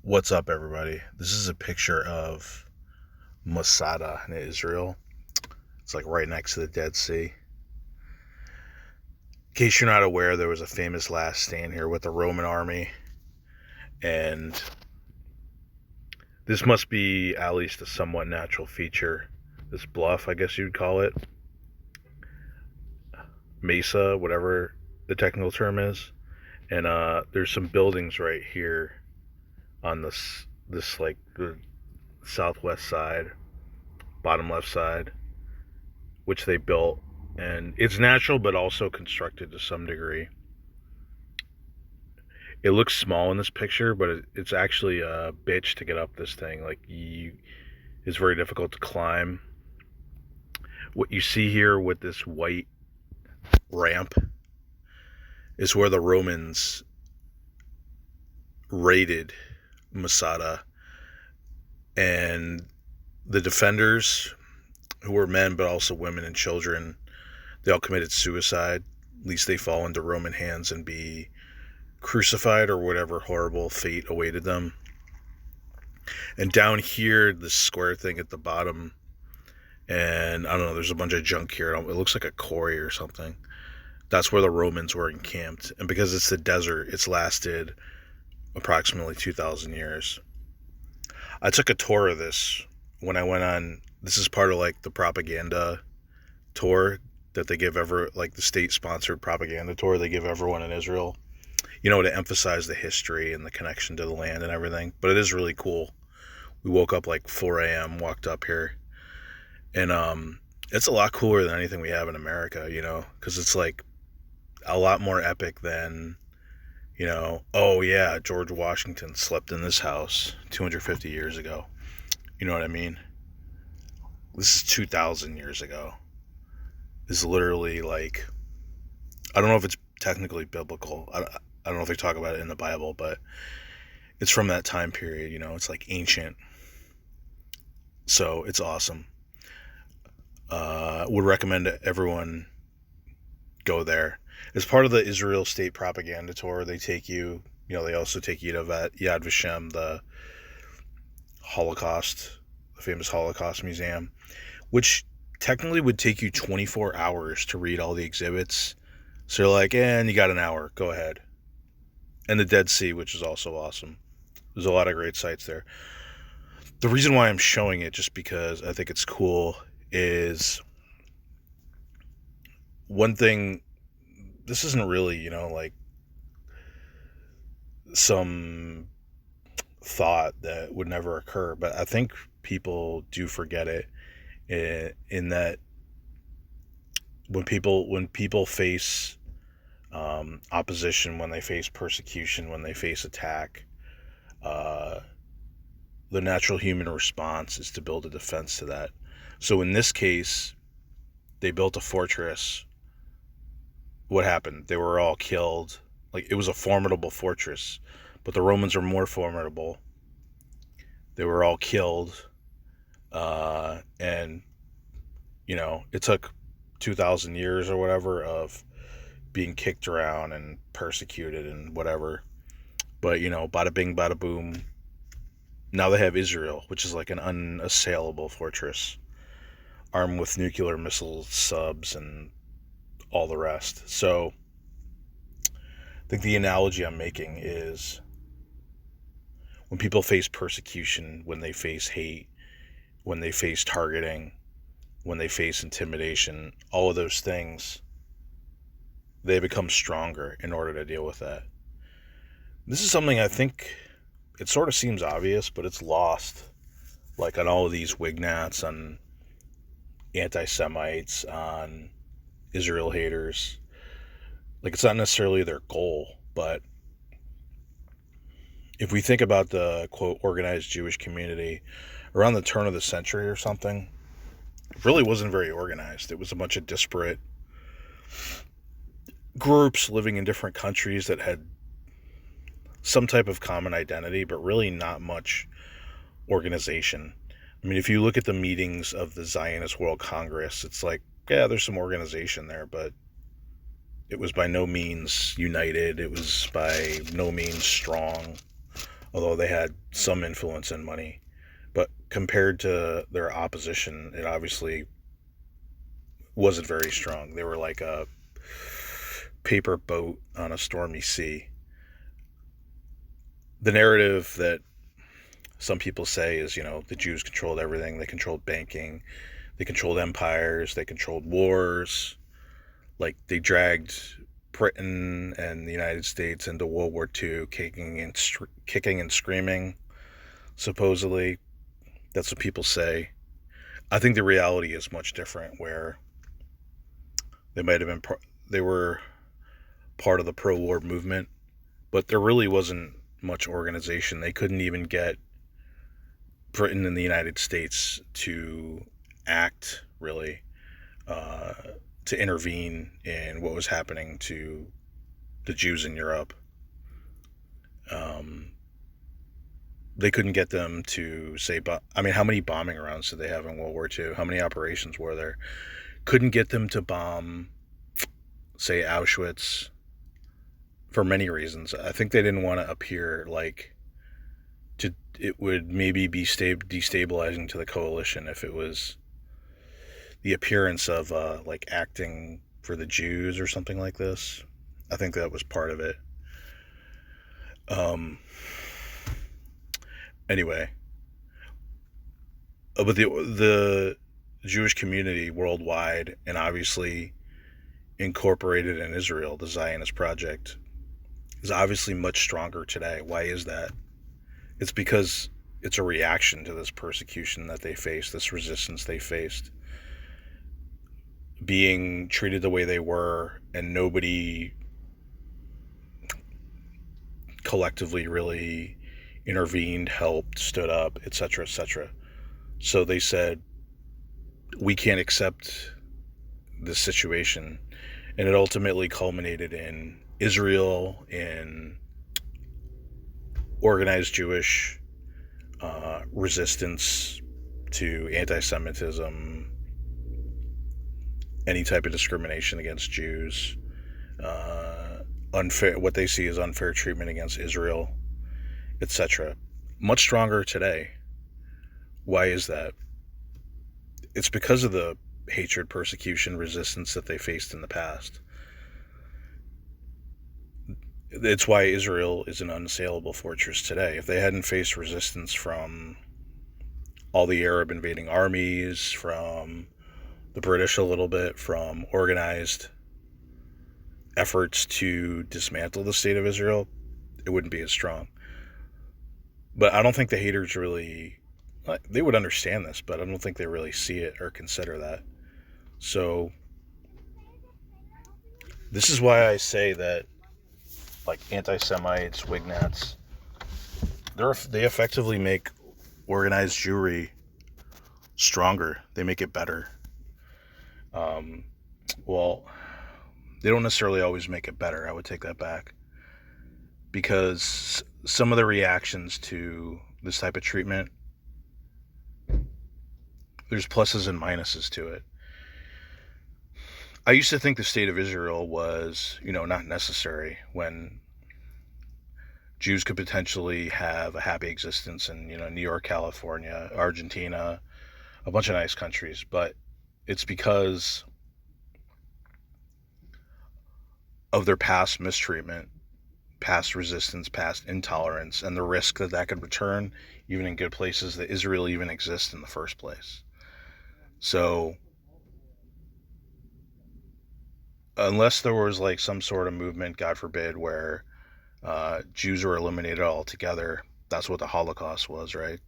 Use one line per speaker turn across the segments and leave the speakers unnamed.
What's up, everybody? This is a picture of Masada in Israel. It's like right next to the Dead Sea. In case you're not aware, there was a famous last stand here with the Roman army, and this must be at least a somewhat natural feature. This bluff, I guess you'd call it, mesa, whatever the technical term is. And there's some buildings right here on this like the southwest side, bottom left side, which they built, and it's natural but also constructed to some degree. It looks small in this picture, but it's actually a bitch to get up this thing. It's very difficult to climb. What you see here with this white ramp is where the Romans raided Masada, and the defenders, who were men but also women and children, they all committed suicide. At least they fall into Roman hands and be crucified or whatever horrible fate awaited them. And down here, this square thing at the bottom, and I don't know, there's a bunch of junk here. It looks like a quarry or something. That's where the Romans were encamped. And because it's the desert, it's lasted approximately 2,000 years. I took a tour of this when I went on. This is part of like the propaganda tour that they give like the state-sponsored propaganda tour they give everyone in Israel, to emphasize the history and the connection to the land and everything. But it is really cool. We woke up like 4 a.m., walked up here, and it's a lot cooler than anything we have in America, because it's like a lot more epic than, oh yeah, George Washington slept in this house 250 years ago. You know what I mean? This is 2,000 years ago. This is literally like, I don't know if it's technically biblical. I don't know if they talk about it in the Bible, but it's from that time period, it's like ancient. So it's awesome. Would recommend everyone go there. As part of the Israel state propaganda tour, they take you, they also take you to Yad Vashem, the Holocaust, the famous Holocaust Museum, which technically would take you 24 hours to read all the exhibits. So you're like, and you got an hour, go ahead. And the Dead Sea, which is also awesome. There's a lot of great sites there. The reason why I'm showing it, just because I think it's cool, is one thing. This isn't really, like some thought that would never occur, but I think people do forget it, in that when people face opposition, when they face persecution, when they face attack, the natural human response is to build a defense to that. So in this case, they built a fortress. What happened? They were all killed. Like, it was a formidable fortress, but the Romans are more formidable. They were all killed, and it took 2,000 years or whatever of being kicked around and persecuted and whatever. But bada bing, bada boom. Now they have Israel, which is like an unassailable fortress, armed with nuclear missile subs and all the rest. So I think the analogy I'm making is, when people face persecution, when they face hate, when they face targeting, when they face intimidation, all of those things, they become stronger in order to deal with that. This is something I think it sort of seems obvious, but it's lost, like on all of these Wignats, on anti-Semites, on Israel haters. Like, it's not necessarily their goal, but if we think about the, quote, organized Jewish community around the turn of the century or something, it really wasn't very organized. It was a bunch of disparate groups living in different countries that had some type of common identity, but really not much organization. I mean, if you look at the meetings of the Zionist World Congress, it's like, yeah, there's some organization there, but it was by no means united. It was by no means strong. although they had some influence and money. But compared to their opposition, it obviously wasn't very strong. They were like a paper boat on a stormy sea. The narrative that some people say is, the Jews controlled everything. They controlled banking, they controlled empires, they controlled wars. Like, they dragged Britain and the United States into World War II, kicking and screaming, supposedly. That's what people say. I think the reality is much different, where they were part of the pro-war movement, but there really wasn't much organization. They couldn't even get Britain and the United States to act, really, to intervene in what was happening to the Jews in Europe. They couldn't get them to say, how many bombing rounds did they have in World War II? How many operations were there? Couldn't get them to bomb, say, Auschwitz, for many reasons. I think they didn't want to appear like it would maybe be destabilizing to the coalition if it was the appearance of like acting for the Jews or something like this. I think that was part of it. Anyway, but the Jewish community worldwide, and obviously incorporated in Israel, the Zionist project, is obviously much stronger today. Why is that? It's because it's a reaction to this persecution that they faced, this resistance they faced, being treated the way they were, and nobody collectively really intervened, helped, stood up, etc., etc. So they said, we can't accept this situation. And it ultimately culminated in Israel, in organized Jewish resistance to anti-Semitism, any type of discrimination against Jews, what they see as unfair treatment against Israel, etc. Much stronger today. Why is that? It's because of the hatred, persecution, resistance that they faced in the past. It's why Israel is an unassailable fortress today. If they hadn't faced resistance from all the Arab invading armies, from the British a little bit, from organized efforts to dismantle the state of Israel, it wouldn't be as strong. But I don't think the haters really, they would understand this, but I don't think they really see it or consider that. So this is why I say that, like, anti-Semites, Wignats, they effectively make organized Jewry stronger. They make it better. Well, they don't necessarily always make it better. I would take that back. Because some of the reactions to this type of treatment, there's pluses and minuses to it. I used to think the state of Israel was, not necessary, when Jews could potentially have a happy existence in, New York, California, Argentina, a bunch of nice countries. But it's because of their past mistreatment, past resistance, past intolerance, and the risk that could return, even in good places, that Israel even exists in the first place. So unless there was like some sort of movement, God forbid, where Jews were eliminated altogether, that's what the Holocaust was, right?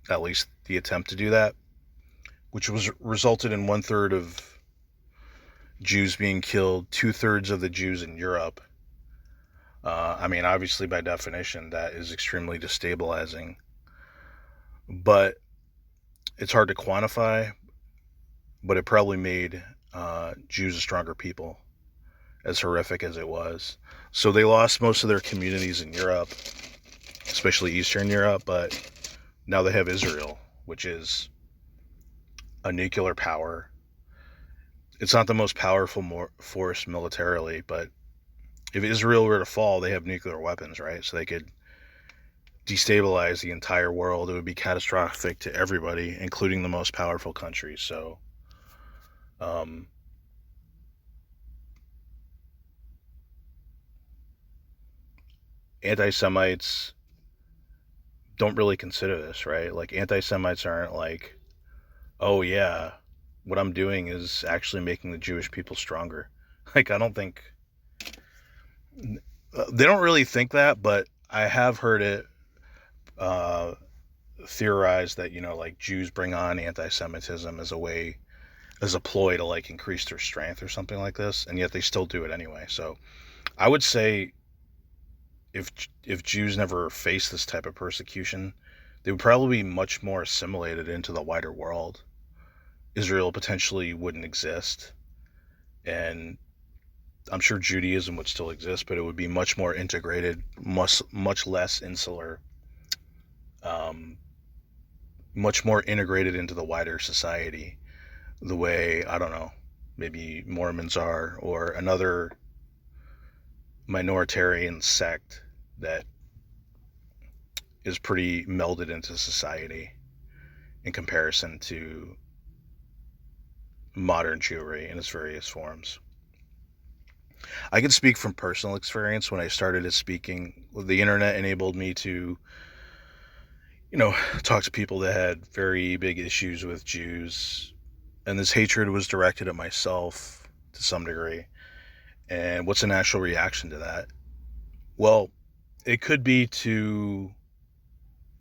At least the attempt to do that, which resulted in 1/3 of Jews being killed, 2/3 of the Jews in Europe. Obviously, by definition, that is extremely destabilizing. But it's hard to quantify, but it probably made Jews a stronger people, as horrific as it was. So they lost most of their communities in Europe, especially Eastern Europe, but now they have Israel, which is a nuclear power. It's not the most powerful force militarily, but if Israel were to fall, they have nuclear weapons, right? So they could destabilize the entire world. It would be catastrophic to everybody, including the most powerful countries. So, um, anti-Semites don't really consider this, right? Like, anti-Semites aren't like, oh yeah, what I'm doing is actually making the Jewish people stronger. Like, I don't think they don't really think that, but I have heard it uh, theorized that, like, Jews bring on anti-Semitism as a way, as a ploy to like increase their strength or something like this, and yet they still do it anyway. So I would say if Jews never faced this type of persecution, they would probably be much more assimilated into the wider world. Israel potentially wouldn't exist, and I'm sure Judaism would still exist, but it would be much more integrated, much less insular, um, much more integrated into the wider society, the way, I don't know, maybe Mormons are, or another minoritarian sect that is pretty melded into society in comparison to modern Jewry in its various forms. I can speak from personal experience. When I started speaking, the internet enabled me to, talk to people that had very big issues with Jews, and this hatred was directed at myself to some degree. And what's a natural reaction to that? Well, it could be to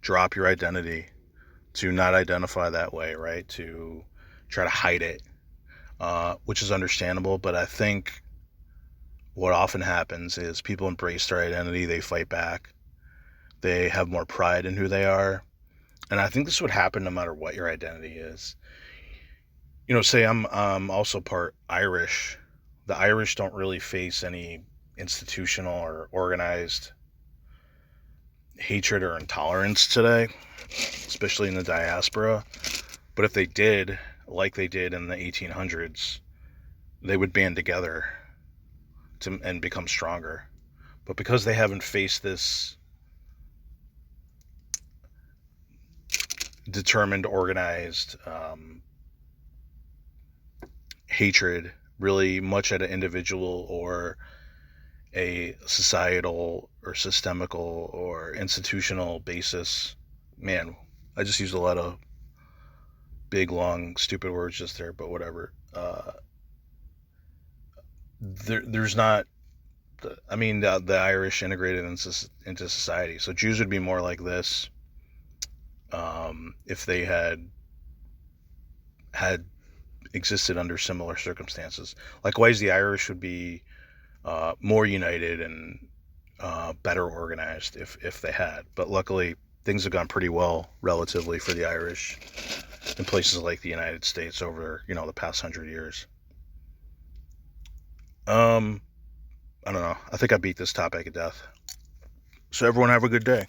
drop your identity, to not identify that way, right? To try to hide it, which is understandable. But I think what often happens is people embrace their identity, they fight back, they have more pride in who they are. And I think this would happen no matter what your identity is. Say I'm also part Irish. The Irish don't really face any institutional or organized hatred or intolerance today, especially in the diaspora. But if they did, like they did in the 1800s, they would band together and become stronger. But because they haven't faced this determined, organized hatred, really much at an individual or a societal or systemical or institutional basis, man, I just used a lot of big, long, stupid words just there, but whatever. There's not. The Irish integrated into society, so Jews would be more like this if they had existed under similar circumstances. Likewise, the Irish would be more united and better organized if they had. But luckily, things have gone pretty well relatively for the Irish in places like the United States over the past 100 years. I don't know. I think I beat this topic to death. So everyone have a good day.